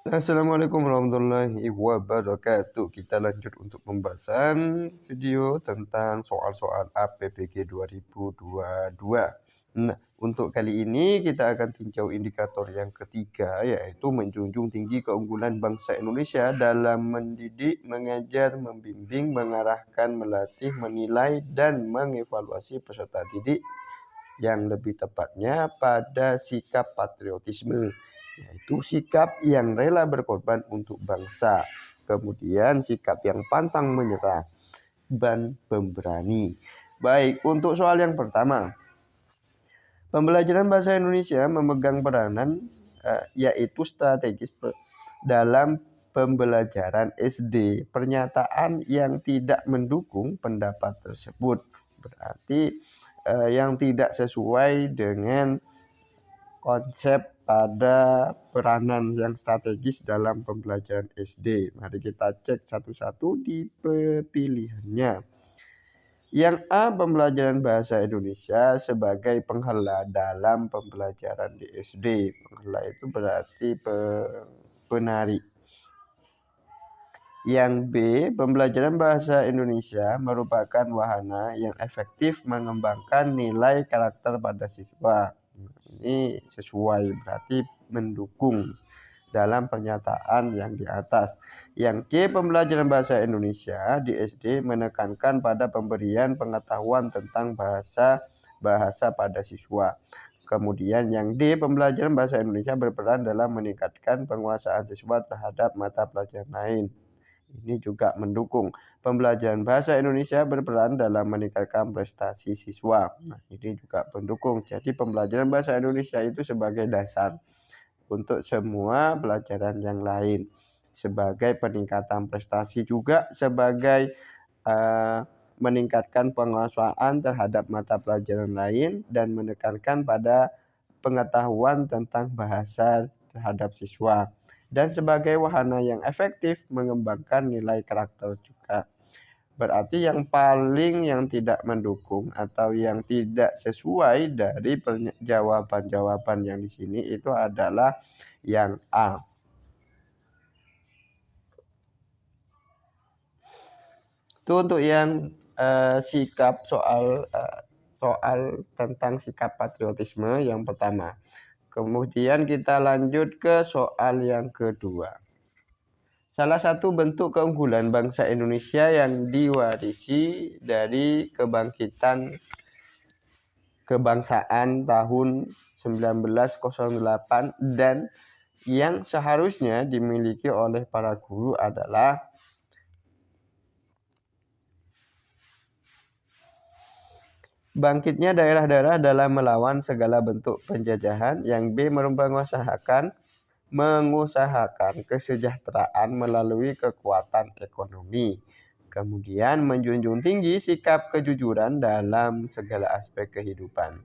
Assalamualaikum warahmatullahi wabarakatuh. Kita lanjut untuk pembahasan video tentang soal-soal APBG 2022. Nah, untuk kali ini kita akan tinjau indikator yang ketiga, yaitu menjunjung tinggi keunggulan bangsa Indonesia dalam mendidik, mengajar, membimbing, mengarahkan, melatih, menilai, dan mengevaluasi peserta didik, yang lebih tepatnya pada sikap patriotisme, yaitu sikap yang rela berkorban untuk bangsa, kemudian sikap yang pantang menyerah dan pemberani. Baik, untuk soal yang pertama, pembelajaran bahasa Indonesia memegang peranan yaitu strategis dalam pembelajaran SD. Pernyataan yang tidak mendukung pendapat tersebut berarti yang tidak sesuai dengan konsep pada peranan yang strategis dalam pembelajaran SD. Mari kita cek satu-satu di pilihannya. Yang A, pembelajaran bahasa Indonesia sebagai penghela dalam pembelajaran di SD. Penghela itu berarti penari. Yang B, pembelajaran bahasa Indonesia merupakan wahana yang efektif mengembangkan nilai karakter pada siswa. Ini sesuai, berarti mendukung dalam pernyataan yang di atas. Yang C, pembelajaran bahasa Indonesia di SD menekankan pada pemberian pengetahuan tentang bahasa pada siswa. Kemudian yang D, pembelajaran bahasa Indonesia berperan dalam meningkatkan penguasaan siswa terhadap mata pelajaran lain. Ini juga mendukung. Pembelajaran bahasa Indonesia berperan dalam meningkatkan prestasi siswa. Nah, ini juga mendukung. Jadi pembelajaran bahasa Indonesia itu sebagai dasar untuk semua pelajaran yang lain. Sebagai peningkatan prestasi juga sebagai meningkatkan penguasaan terhadap mata pelajaran lain dan menekankan pada pengetahuan tentang bahasa terhadap siswa. Dan sebagai wahana yang efektif mengembangkan nilai karakter juga. Berarti yang tidak mendukung atau yang tidak sesuai dari jawaban-jawaban yang di sini itu adalah yang A. Itu untuk yang sikap soal tentang sikap patriotisme yang pertama. Kemudian kita lanjut ke soal yang kedua. Salah satu bentuk keunggulan bangsa Indonesia yang diwarisi dari kebangkitan kebangsaan tahun 1908 dan yang seharusnya dimiliki oleh para guru adalah bangkitnya daerah-daerah dalam melawan segala bentuk penjajahan. Yang B, mengusahakan kesejahteraan melalui kekuatan ekonomi. Kemudian menjunjung tinggi sikap kejujuran dalam segala aspek kehidupan.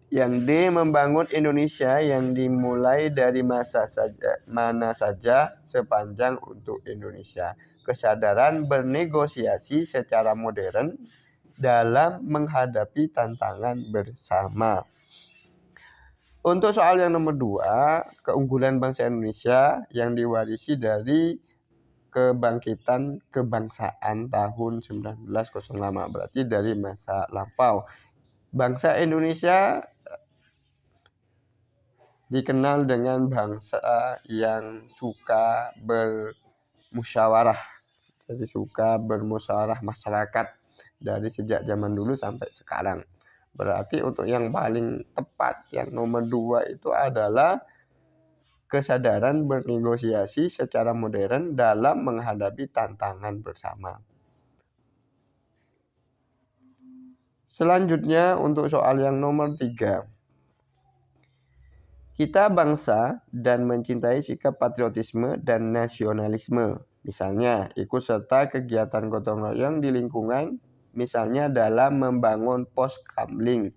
Yang D, membangun Indonesia yang dimulai dari mana saja sepanjang untuk Indonesia. Kesadaran bernegosiasi secara modern dalam menghadapi tantangan bersama. Untuk soal yang nomor 2, keunggulan bangsa Indonesia yang diwarisi dari kebangkitan kebangsaan tahun 1908, berarti dari masa lampau. Bangsa Indonesia dikenal dengan bangsa yang suka bermusyawarah. Jadi suka bermusyawarah masyarakat dari sejak zaman dulu sampai sekarang. Berarti untuk yang paling tepat, yang nomor 2 itu adalah kesadaran bernegosiasi secara modern dalam menghadapi tantangan bersama. Selanjutnya untuk soal yang nomor 3. Kita bangsa dan mencintai sikap patriotisme dan nasionalisme. Misalnya, ikut serta kegiatan gotong royong di lingkungan, misalnya dalam membangun pos kamling.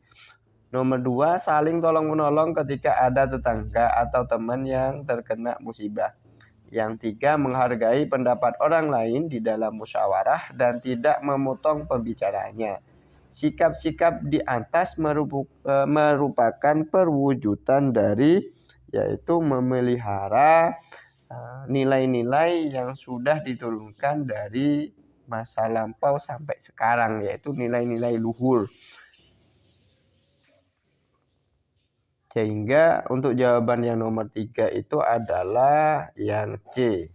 Nomor 2, saling tolong-menolong ketika ada tetangga atau teman yang terkena musibah. Yang 3, menghargai pendapat orang lain di dalam musyawarah dan tidak memotong pembicaraannya. Sikap-sikap di atas merupakan perwujudan dari yaitu memelihara nilai-nilai yang sudah diturunkan dari masa lampau sampai sekarang, yaitu nilai-nilai luhur. Sehingga untuk jawaban yang nomor 3 itu adalah yang C.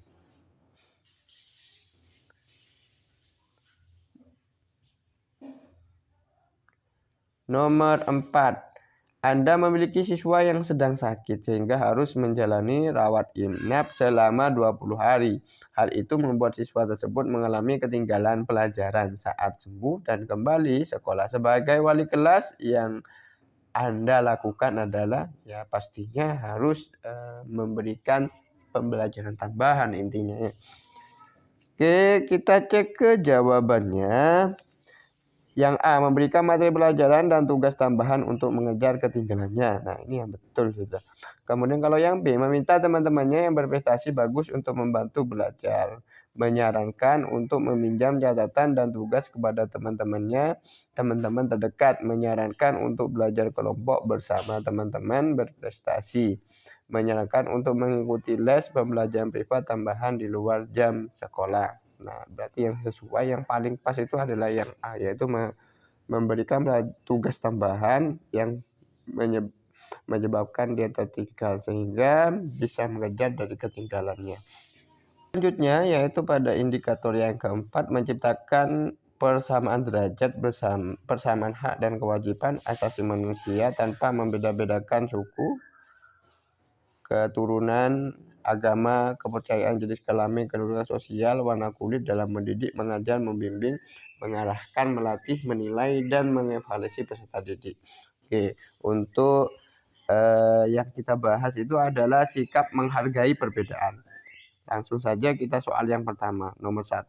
Nomor 4. Anda memiliki siswa yang sedang sakit sehingga harus menjalani rawat inap selama 20 hari. Hal itu membuat siswa tersebut mengalami ketinggalan pelajaran saat sembuh dan kembali sekolah. Sebagai wali kelas, yang Anda lakukan adalah ya pastinya harus memberikan pembelajaran tambahan intinya. Oke, kita cek ke jawabannya. Yang A, memberikan materi pelajaran dan tugas tambahan untuk mengejar ketinggalannya. Nah, ini yang betul sudah. Kemudian kalau yang B, meminta teman-temannya yang berprestasi bagus untuk membantu belajar. Menyarankan untuk meminjam catatan dan tugas kepada teman-temannya, teman-teman terdekat. Menyarankan untuk belajar kelompok bersama teman-teman berprestasi. Menyarankan untuk mengikuti les pembelajaran privat tambahan di luar jam sekolah. Nah, berarti yang sesuai, yang paling pas itu adalah yang A, yaitu memberikan tugas tambahan yang menyebabkan dia tertinggal sehingga bisa mengejar dari ketinggalannya. Selanjutnya yaitu pada indikator yang keempat, menciptakan persamaan derajat persamaan hak dan kewajiban asasi manusia tanpa membeda-bedakan suku, keturunan, agama, kepercayaan, jenis kelamin, kedudukan sosial, warna kulit dalam mendidik, mengajar, membimbing, mengarahkan, melatih, menilai, dan mengevaluasi peserta didik. Oke, untuk yang kita bahas itu adalah sikap menghargai perbedaan. Langsung saja kita soal yang pertama, nomor 1.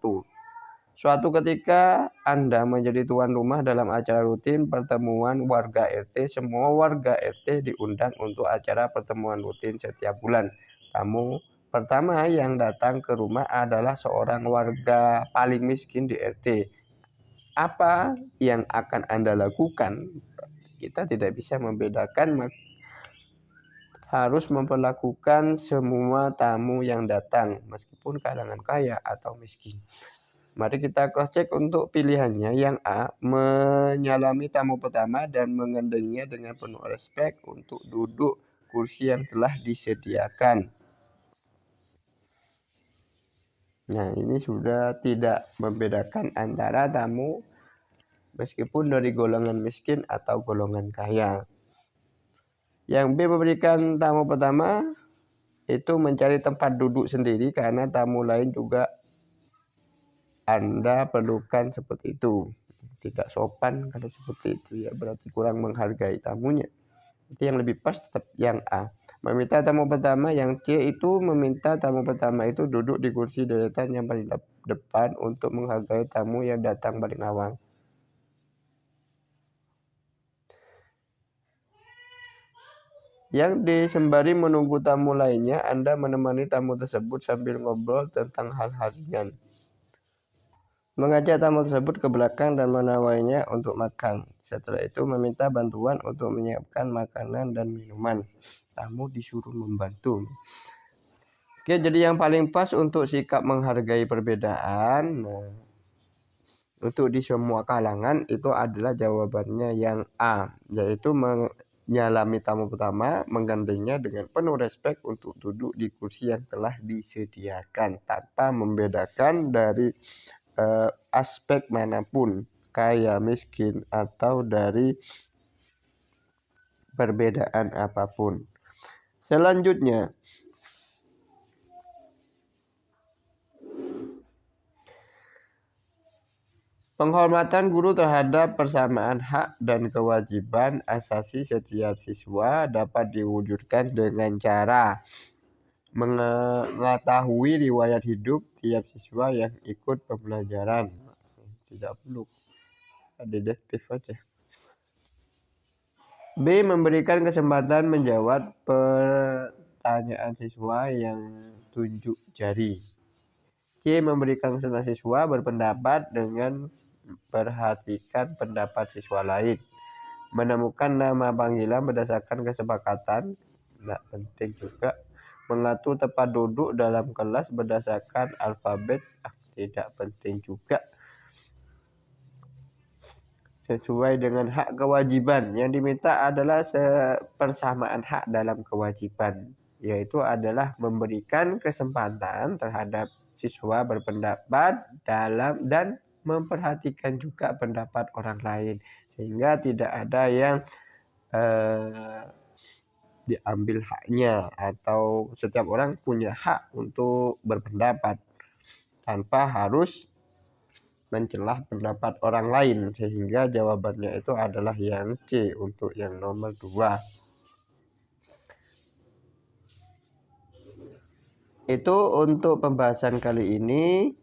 Suatu ketika Anda menjadi tuan rumah dalam acara rutin pertemuan warga RT. Semua warga RT diundang untuk acara pertemuan rutin setiap bulan. Tamu pertama yang datang ke rumah adalah seorang warga paling miskin di RT. Apa yang akan Anda lakukan? Kita tidak bisa membedakan, harus memperlakukan semua tamu yang datang, meskipun kalangan kaya atau miskin. Mari kita cross check untuk pilihannya. Yang A, menyalami tamu pertama dan mengendahinya dengan penuh respek untuk duduk kursi yang telah disediakan. Nah, ini sudah tidak membedakan antara tamu meskipun dari golongan miskin atau golongan kaya. Yang B, memberikan tamu pertama itu mencari tempat duduk sendiri karena tamu lain juga Anda perlukan seperti itu. Tidak sopan kalau seperti itu, ya berarti kurang menghargai tamunya. Itu yang lebih pas tetap yang A. Meminta tamu pertama, yang C itu meminta tamu pertama itu duduk di kursi deretan yang paling depan untuk menghargai tamu yang datang paling awal. Yang D, sembari menunggu tamu lainnya, Anda menemani tamu tersebut sambil ngobrol tentang hal-hal ringan. Mengajak tamu tersebut ke belakang dan menawarnya untuk makan. Setelah itu meminta bantuan untuk menyiapkan makanan dan minuman. Tamu disuruh membantu. Oke, jadi yang paling pas untuk sikap menghargai perbedaan, untuk di semua kalangan itu adalah jawabannya yang A, yaitu menyalami tamu pertama, menggandengnya dengan penuh respek untuk duduk di kursi yang telah disediakan tanpa membedakan dari aspek manapun, kaya, miskin, atau dari perbedaan apapun. Selanjutnya, penghormatan guru terhadap persamaan hak dan kewajiban asasi setiap siswa dapat diwujudkan dengan cara mengetahui riwayat hidup tiap siswa yang ikut pembelajaran. Tidak perlu detektif aja. B, memberikan kesempatan menjawab pertanyaan siswa yang tunjuk jari. C, memberikan kesempatan siswa berpendapat dengan perhatikan pendapat siswa lain. Menemukan nama panggilan berdasarkan kesepakatan. Tidak penting juga. Mengatur tempat duduk dalam kelas berdasarkan alfabet. Tidak penting juga. Sesuai dengan hak kewajiban. Yang diminta adalah persamaan hak dalam kewajiban, yaitu adalah memberikan kesempatan terhadap siswa berpendapat dalam dan memperhatikan juga pendapat orang lain, sehingga tidak ada yang diambil haknya, atau setiap orang punya hak untuk berpendapat tanpa harus mencelah pendapat orang lain, sehingga jawabannya itu adalah yang C untuk yang nomor 2. Itu untuk pembahasan kali ini.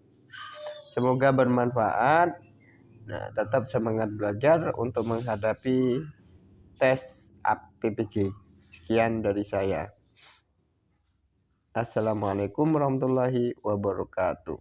Semoga bermanfaat. Nah, tetap semangat belajar untuk menghadapi tes APPG. Sekian dari saya. Assalamualaikum warahmatullahi wabarakatuh.